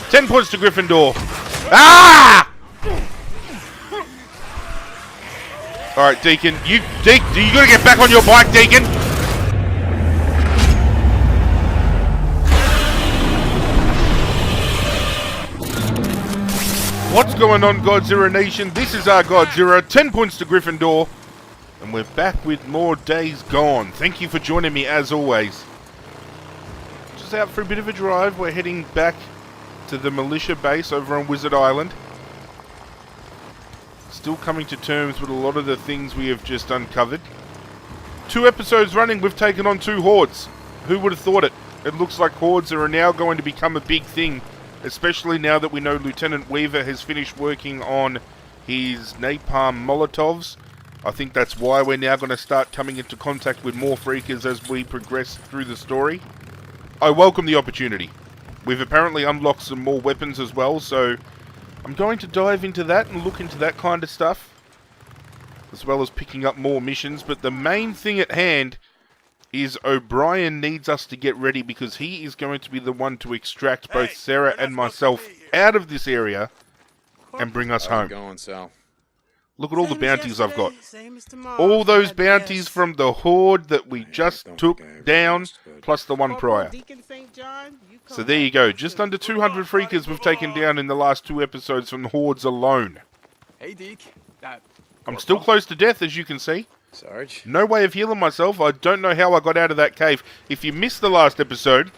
10 points to Gryffindor. Ah! Alright, Deacon. You gotta get back on your bike, Deacon. What's going on, Godzirra Nation? This is ArghGodzirra. 10 points to Gryffindor. And we're back with more Days Gone. Thank you for joining me as always. Just out for a bit of a drive. We're heading back to the militia base over on Wizard Island. Still coming to terms with a lot of the things we have just uncovered. 2 episodes running, we've taken on 2 hordes. Who would have thought it? It looks like hordes are now going to become a big thing. Especially now that we know Lieutenant Weaver has finished working on his napalm Molotovs. I think that's why we're now going to start coming into contact with more freakers as we progress through the story. I welcome the opportunity. We've apparently unlocked some more weapons as well, so I'm going to dive into that and look into that kind of stuff, as well as picking up more missions. But the main thing at hand is O'Brien needs us to get ready, because he is going to be the one to extract both Sarah and myself out of this area and bring us home. Look at all the bounties I've got. All those bounties from the horde that we just took down, plus the one prior. So there you go. Just under 200 freakers we've taken down in the last 2 episodes from the hordes alone. Hey, Deke. I'm still close to death, as you can see. Sarge. No way of healing myself. I don't know how I got out of that cave. If you missed the last episode,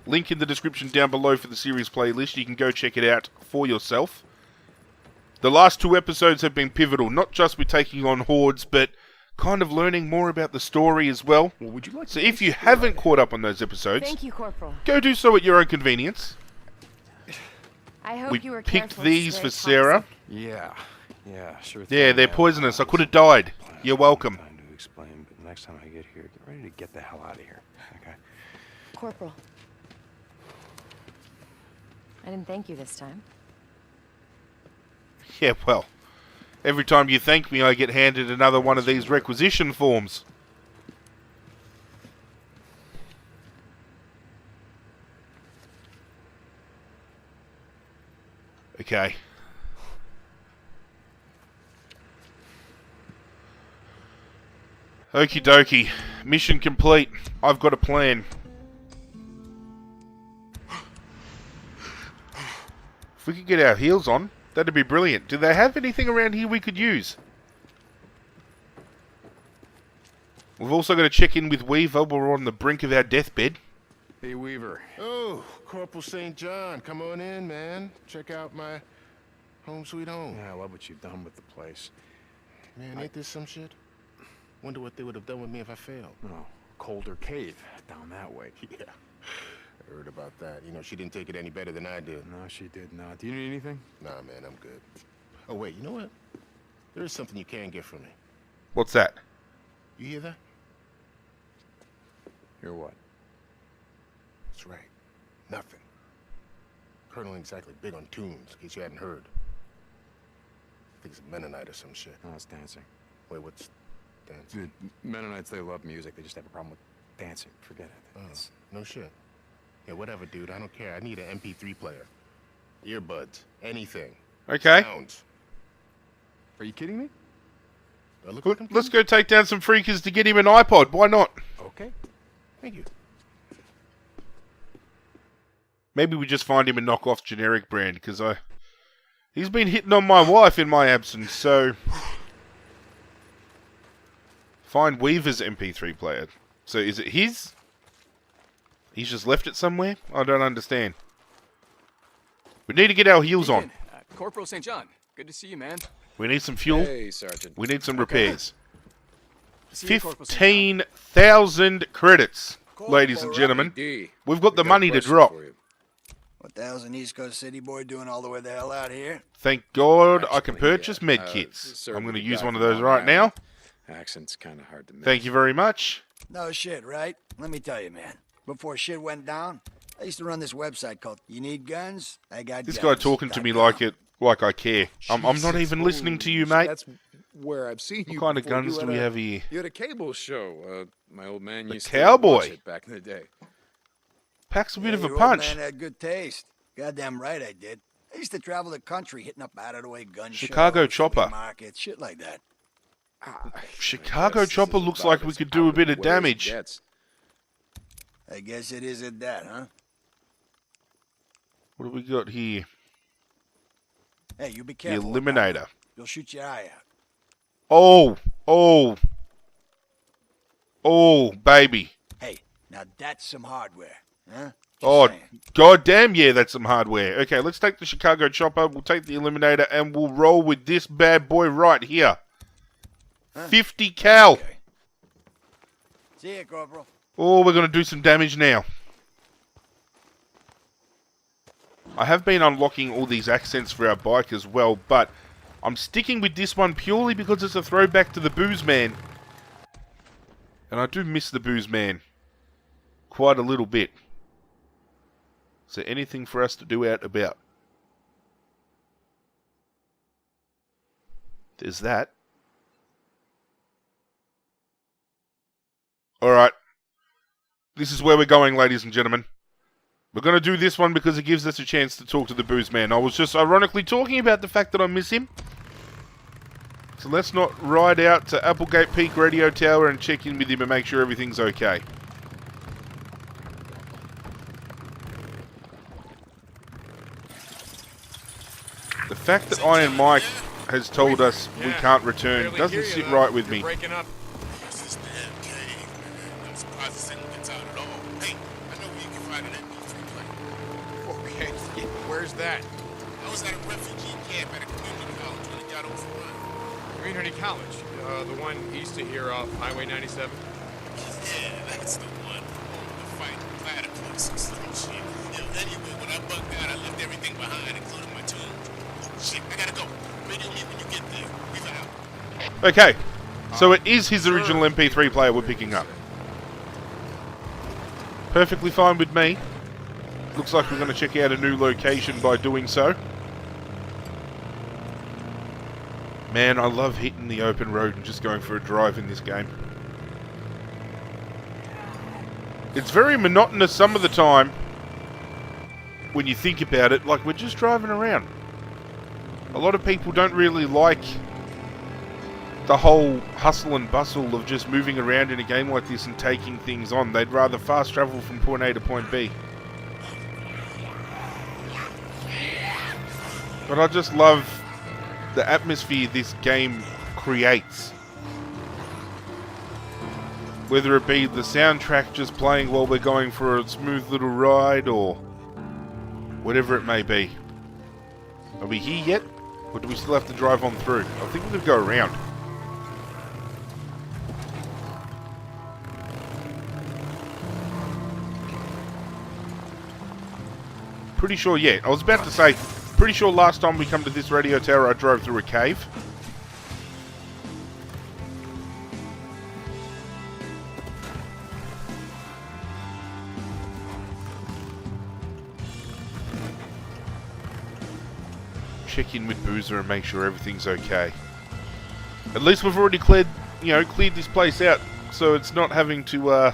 link in the description down below for the series playlist. You can go check it out for yourself. The last 2 episodes have been pivotal, not just with taking on hordes, but kind of learning more about the story as well. Would you like so if you haven't caught up on those episodes, thank you, Corporal. Go do so at your own convenience. I hope we you were picked careful. these for Sarah. Yeah, sure. Yeah, they're poisonous. I could have died. You're welcome. Time to explain, but next time I get here, get ready to get the hell out of here. Okay. Corporal. I didn't thank you this time. Yeah, well, every time you thank me, I get handed another one of these requisition forms. Okay. Okie dokie. Mission complete. I've got a plan. If we could get our heels on, that'd be brilliant. Do they have anything around here we could use? We've also got to check in with Weaver. We're on the brink of our deathbed. Hey, Weaver. Oh, Corporal St. John, come on in, man. Check out my home sweet home. Yeah, I love what you've done with the place. Man, ain't this some shit? Wonder what they would have done with me if I failed. Oh, colder cave down that way. Yeah, I heard about that. You know, she didn't take it any better than I did. No, she did not. Do you need anything? Nah, man, I'm good. Oh, wait, you know what? There is something you can get from me. What's that? You hear that? Hear what? That's right. Nothing. Colonel ain't exactly big on tunes, in case you hadn't heard. I think it's a Mennonite or some shit. No, it's dancing. Wait, what's dancing? Dude, Mennonites, they love music. They just have a problem with dancing. Forget it. Oh, no shit. Yeah, whatever, dude. I don't care. I need an MP3 player. Earbuds. Anything. Okay. Sounds. Are you kidding me? Do I look like I'm Let's kidding? go take down some freakers to get him an iPod. Why not? Okay. Thank you. Maybe we just find him a knockoff generic brand, because he's been hitting on my wife in my absence, so find Weaver's MP3 player. So is it his? He's just left it somewhere? I don't understand. We need to get our heels on. Corporal St. John, good to see you, man. We need some fuel. Hey, Sergeant. We need some repairs. See you, Corporal St. John. 15,000 credits, ladies and gentlemen. We've got the money to drop. What the hell's an East Coast city boy doing all the way the hell out here? Thank God I can purchase med kits. I'm going to use one of those right now. Accent's kind of hard to miss. Thank you very much. No shit, right? Let me tell you, man. Before shit went down, I used to run this website called You Need Guns? I got This guns. guy talking to me like I care. I'm not even listening to you, mate. That's where I've seen you. What kind of before. guns do we have here? You had a cable show. My old man used cowboy. to watch it back in the day. Packs a bit of a Your old punch. man had good taste. Goddamn right I did. I used to travel the country hitting up out-of-the-way gun Chicago shows, chopper. flea markets, shit like that. Chicago chopper looks like we could do a bit of damage. I guess it is at that, huh? What do we got here? Hey, you be The careful. Eliminator. You'll shoot your eye out. Oh, oh. Oh, baby. Hey, now that's some hardware, huh? Just Oh, saying. goddamn, yeah, that's some hardware. Okay, let's take the Chicago chopper, we'll take the Eliminator, and we'll roll with this bad boy right here. Huh? 50 cal. Okay. See ya, Corporal. Oh, we're going to do some damage now. I have been unlocking all these accents for our bike as well, but I'm sticking with this one purely because it's a throwback to the Booze Man. And I do miss the Booze Man quite a little bit. Is there anything for us to do out about? There's that. Alright. This is where we're going, ladies and gentlemen. We're going to do this one because it gives us a chance to talk to the Booze Man. I was just ironically talking about the fact that I miss him. So let's not ride out to Applegate Peak Radio Tower and check in with him and make sure everything's okay. The fact that Iron Mike has told us we can't return doesn't sit right with me. Breaking up. What's this damn cave, man? I'm surprised this signal gets out at all. Hey, I know where you can find an MP3 player. Okay, where's that? I was at a refugee camp at a community college when it got overrun. Community College, the one east of here off Highway 97. Yeah, that's the one. The fighting platypus and some shit. Anyway, when I bugged out, I left everything behind, including my tune. Shit, I gotta go. Radio me when you get there. We've out. Okay, so it is his original MP3 player we're picking up. Perfectly fine with me. Looks like we're going to check out a new location by doing so. Man, I love hitting the open road and just going for a drive in this game. It's very monotonous some of the time when you think about it, like we're just driving around. A lot of people don't really like the whole hustle and bustle of just moving around in a game like this and taking things on. They'd rather fast travel from point A to point B. But I just love the atmosphere this game creates. Whether it be the soundtrack just playing while we're going for a smooth little ride or whatever it may be. Are we here yet? Or do we still have to drive on through? I think we could go around. Pretty sure, yeah. I was about to say, pretty sure last time we come to this radio tower I drove through a cave. Check in with Boozer and make sure everything's okay. At least we've already cleared this place out, so it's not having to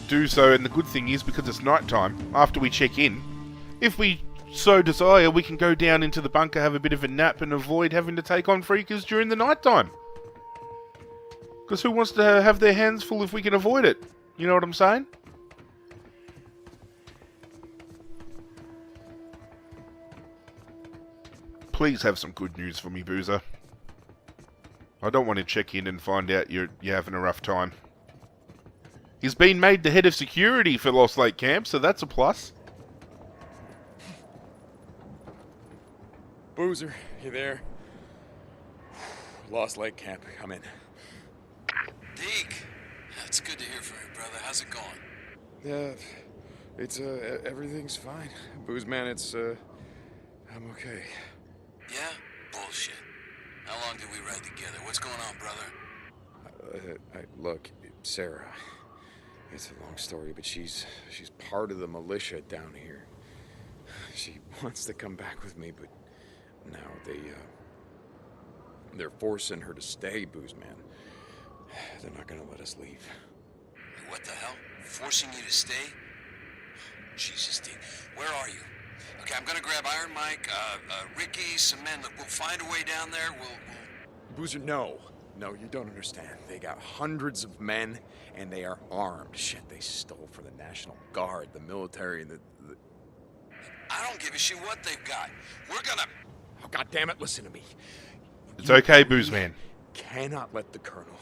do so. And the good thing is, because it's night time, after we check in, if we so desire, we can go down into the bunker, have a bit of a nap, and avoid having to take on freakers during the night time. Because who wants to have their hands full if we can avoid it? You know what I'm saying? Please have some good news for me, Boozer. I don't want to check in and find out you're having a rough time. He's been made the head of security for Lost Lake Camp, so that's a plus. Boozer, you there? Lost Lake Camp, come in. Deke, it's good to hear from you, brother. How's it going? Yeah, it's, everything's fine. Booze man, I'm okay. Yeah? Bullshit. How long did we ride together? What's going on, brother? Look, Sarah, it's a long story, but she's part of the militia down here. She wants to come back with me, but now they're forcing her to stay, Booze man. They're not gonna let us leave. What the hell? Forcing you to stay? Jesus, Deke. Where are you? Okay, I'm gonna grab Iron Mike, Ricky, some men. Look, we'll find a way down there. We'll... Boozer, no. No, you don't understand. They got hundreds of men, and they are armed. Shit, they stole from the National Guard, the military, and the... I don't give a shit what they've got. We're gonna... Oh, God damn it, listen to me. It's okay, Booze Man. Cannot let the Colonel,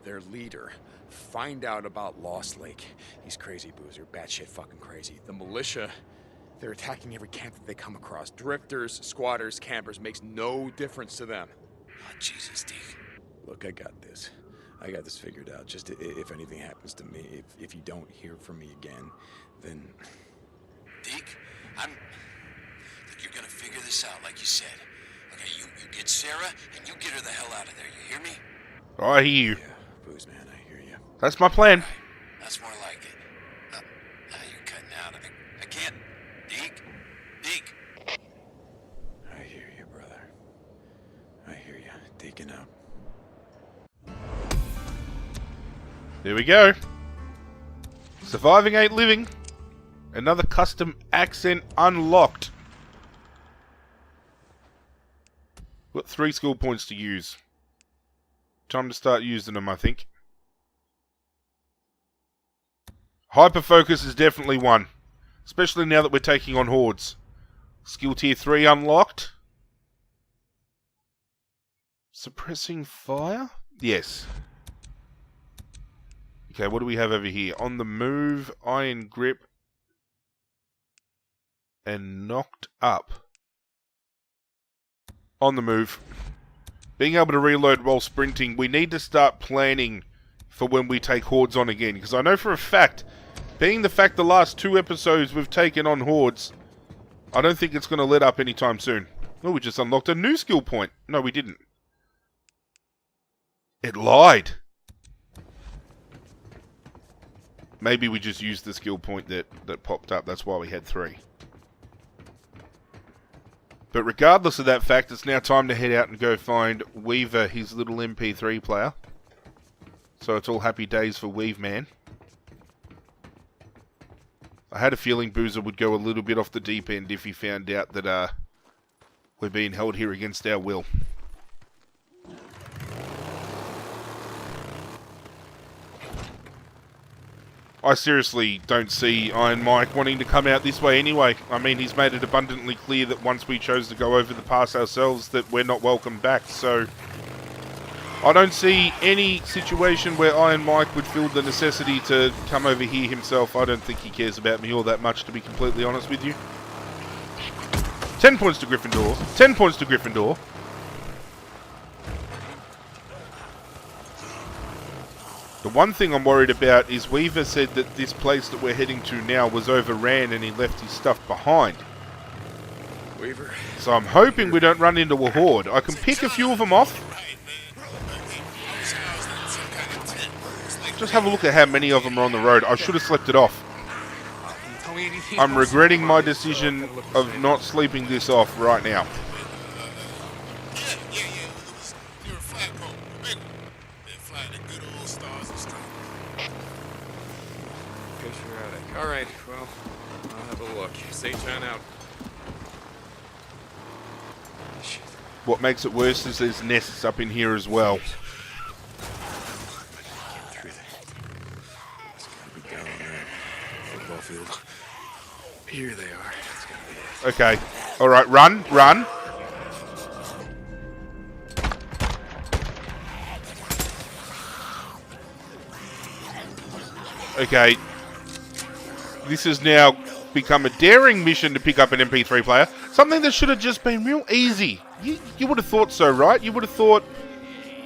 their leader, find out about Lost Lake. He's crazy, Boozer. Batshit fucking crazy. The militia, they're attacking every camp that they come across. Drifters, squatters, campers, makes no difference to them. Oh, Jesus, Deke. Look, I got this. I got this figured out. Just if anything happens to me, if you don't hear from me again, then... Deke, Look, you're gonna figure this out, like you said. Okay, you get Sarah, and you get her the hell out of there, you hear me? I hear you. Yeah, Booze Man, I hear you. That's my plan. That's more like it. Now you're cutting out of it. I can't... Deke! I hear you, brother. I hear you. Deacon out. There we go. Surviving ain't living. Another custom accent unlocked. Got 3 skill points to use. Time to start using them, I think. Hyperfocus is definitely one. Especially now that we're taking on hordes. Skill tier 3 unlocked. Suppressing fire? Yes. Okay, what do we have over here? On the move, iron grip, and knocked up. On the move. Being able to reload while sprinting, we need to start planning for when we take hordes on again. Because I know for a fact, being the fact the last 2 episodes we've taken on hordes, I don't think it's going to let up anytime soon. Oh, we just unlocked a new skill point. No, we didn't. It lied. Maybe we just used the skill point that popped up. That's why we had 3. But regardless of that fact, it's now time to head out and go find Weaver, his little MP3 player. So it's all happy days for Weave Man. I had a feeling Boozer would go a little bit off the deep end if he found out that we're being held here against our will. I seriously don't see Iron Mike wanting to come out this way anyway. I mean, he's made it abundantly clear that once we chose to go over the pass ourselves, that we're not welcome back. So, I don't see any situation where Iron Mike would feel the necessity to come over here himself. I don't think he cares about me all that much, to be completely honest with you. 10 points to Gryffindor. 10 points to Gryffindor. The one thing I'm worried about is Weaver said that this place that we're heading to now was overran and he left his stuff behind. Weaver. So I'm hoping we don't run into a horde. I can pick a few of them off. Just have a look at how many of them are on the road. I should have slept it off. I'm regretting my decision of not sleeping this off right now. Alright, well, I'll have a look. St. John out. Shit. What makes it worse is there's nests up in here as well. Get through that. It's gotta be down there. Football field. Here they are. It's gotta be it. Okay. Alright, run, run. Okay. This has now become a daring mission to pick up an MP3 player. Something that should have just been real easy. You would have thought so, right? You would have thought,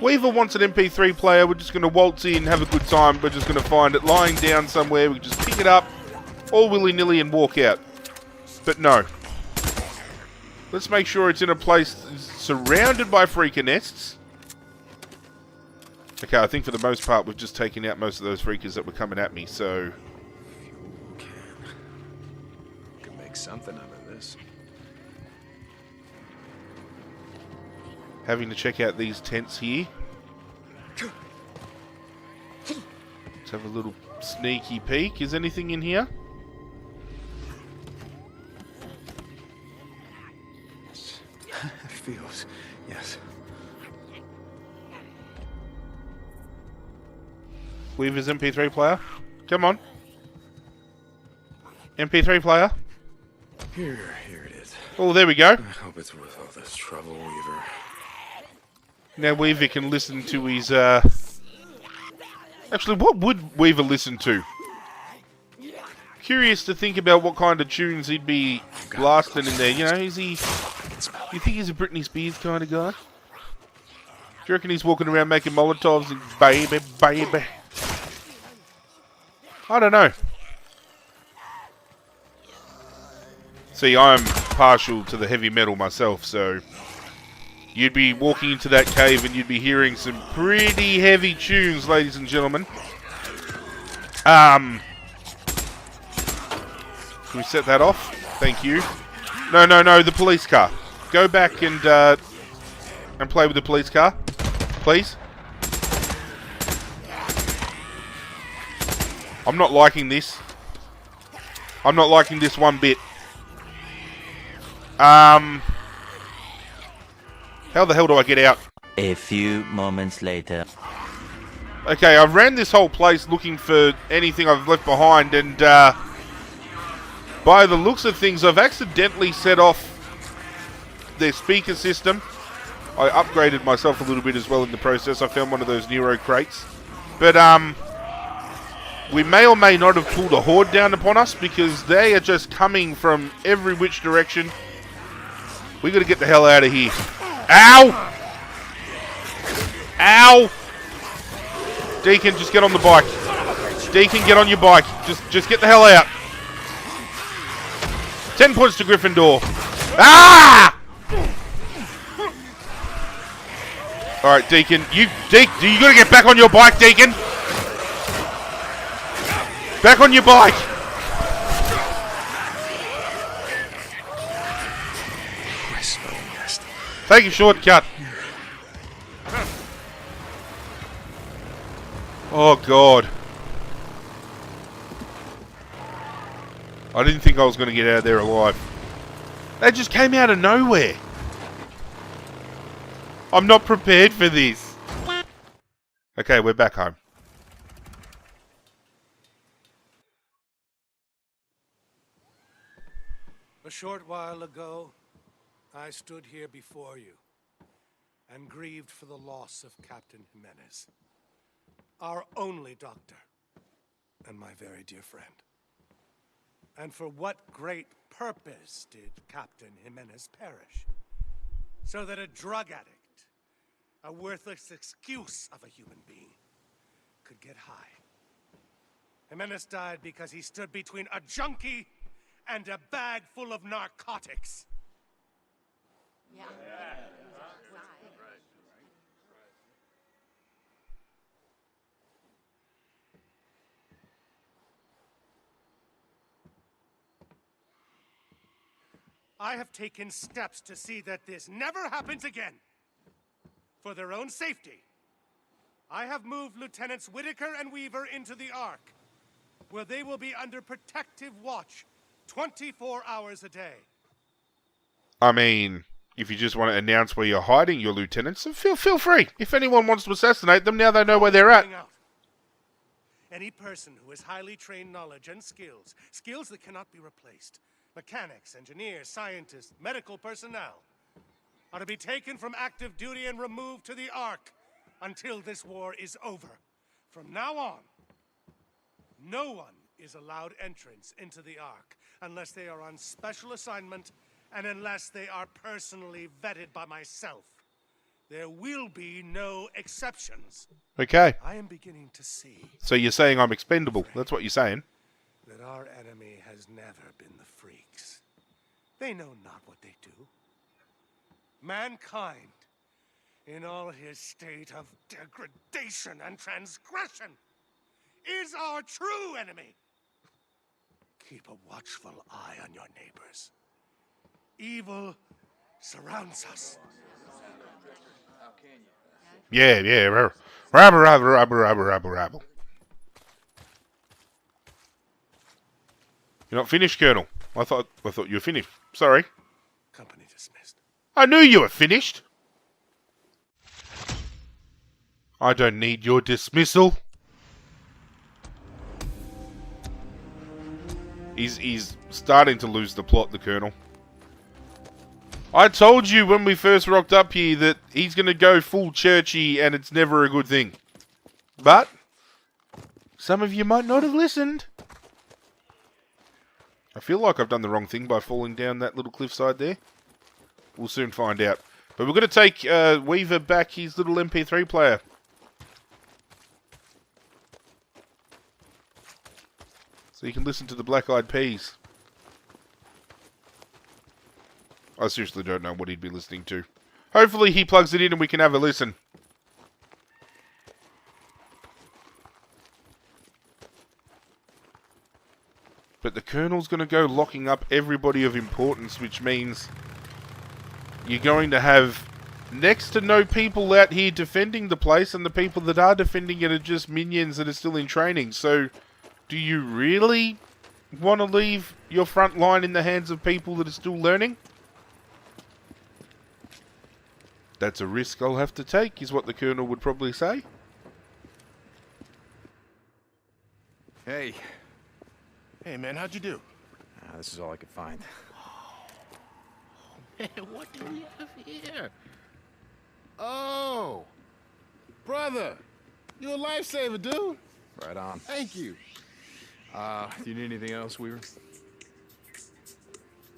Weaver wants an MP3 player, we're just going to waltz in, have a good time, we're just going to find it lying down somewhere, we can just pick it up, all willy-nilly and walk out. But no. Let's make sure it's in a place surrounded by freaker nests. Okay, I think for the most part we've just taken out most of those freakers that were coming at me, so... Something out of this. Having to check out these tents here. Let's have a little sneaky peek. Is anything in here? It feels, yes. Weaver's MP3 player. Come on. MP3 player. Here it is. Oh, there we go. I hope it's worth all this trouble, Weaver. Now Weaver can listen to his, Actually, what would Weaver listen to? Curious to think about what kind of tunes he'd be blasting in there. You know, is he... You think he's a Britney Spears kind of guy? Do you reckon he's walking around making Molotovs and baby, baby? I don't know. See, I'm partial to the heavy metal myself, so... You'd be walking into that cave and you'd be hearing some pretty heavy tunes, ladies and gentlemen. Can we set that off? Thank you. No, the police car. Go back and play with the police car, please. I'm not liking this. I'm not liking this one bit. How the hell do I get out? A few moments later. Okay, I've ran this whole place looking for anything I've left behind, and by the looks of things, I've accidentally set off their speaker system. I upgraded myself a little bit as well in the process. I found one of those Nero crates. But we may or may not have pulled a horde down upon us, because they are just coming from every which direction. We got to get the hell out of here. Ow! Ow! Deacon, just get on the bike. Deacon, get on your bike. Just get the hell out. 10 points to Gryffindor. Ah! Alright, Deacon. You gotta get back on your bike, Deacon. Back on your bike. Take a shortcut. Oh, God. I didn't think I was going to get out of there alive. That just came out of nowhere. I'm not prepared for this. Okay, we're back home. A short while ago, I stood here before you and grieved for the loss of Captain Jimenez, our only doctor and my very dear friend. And for what great purpose did Captain Jimenez perish? So that a drug addict, a worthless excuse of a human being, could get high. Jimenez died because he stood between a junkie and a bag full of narcotics. Yeah. I have taken steps to see that this never happens again. For their own safety, I have moved Lieutenants Whitaker and Weaver into the Ark, where they will be under protective watch 24 hours a day. I mean, if you just want to announce where you're hiding your lieutenants, feel free. If anyone wants to assassinate them, now they know where they're at. Any person who has highly trained knowledge and skills that cannot be replaced, mechanics, engineers, scientists, medical personnel, are to be taken from active duty and removed to the Ark until this war is over. From now on, no one is allowed entrance into the Ark unless they are on special assignment and unless they are personally vetted by myself. There will be no exceptions. Okay. I am beginning to see. So you're saying I'm expendable. That's what you're saying. That our enemy has never been the freaks. They know not what they do. Mankind, in all his state of degradation and transgression, is our true enemy. Keep a watchful eye on your neighbors. Evil surrounds us. Yeah. Rabble. You're not finished, Colonel. I thought you were finished. Sorry. Company dismissed. I knew you were finished. I don't need your dismissal. He's starting to lose the plot, the Colonel. I told you when we first rocked up here that he's going to go full churchy and it's never a good thing. But some of you might not have listened. I feel like I've done the wrong thing by falling down that little cliffside there. We'll soon find out. But we're going to take Weaver back his little MP3 player. So you can listen to the Black Eyed Peas. I seriously don't know what he'd be listening to. Hopefully he plugs it in and we can have a listen. But the Colonel's going to go locking up everybody of importance, which means you're going to have next to no people out here defending the place, and the people that are defending it are just minions that are still in training. So, do you really want to leave your front line in the hands of people that are still learning? That's a risk I'll have to take, is what the Colonel would probably say. Hey. Hey, man, how'd you do? This is all I could find. Man, what do we have here? Oh, brother, you're a lifesaver, dude. Right on. Thank you. Do you need anything else, Weaver?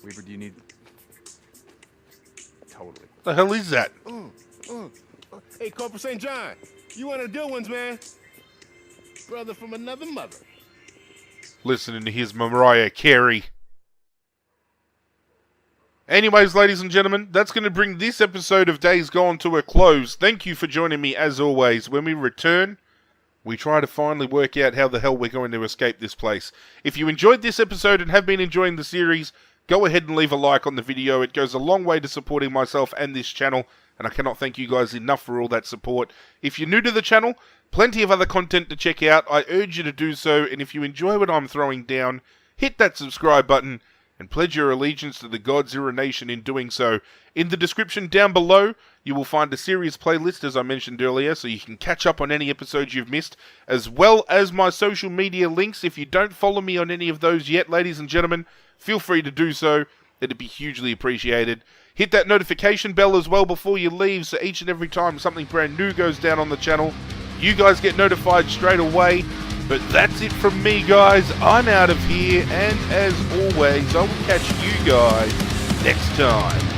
Weaver, do you need... Totally. The hell is that? Hey, Corporal St. John, you one of the good ones, man. Brother from another mother. Listening to his Mariah Carey. Anyways, ladies and gentlemen, that's going to bring this episode of Days Gone to a close. Thank you for joining me as always. When we return, we try to finally work out how the hell we're going to escape this place. If you enjoyed this episode and have been enjoying the series, go ahead and leave a like on the video. It goes a long way to supporting myself and this channel, and I cannot thank you guys enough for all that support. If you're new to the channel, plenty of other content to check out. I urge you to do so, and if you enjoy what I'm throwing down, hit that subscribe button and pledge your allegiance to the Godzirra Nation in doing so. In the description down below, you will find a series playlist, as I mentioned earlier, so you can catch up on any episodes you've missed, as well as my social media links. If you don't follow me on any of those yet, ladies and gentlemen, feel free to do so. It'd be hugely appreciated. Hit that notification bell as well before you leave, so each and every time something brand new goes down on the channel, you guys get notified straight away. But that's it from me, guys. I'm out of here, and as always, I will catch you guys next time.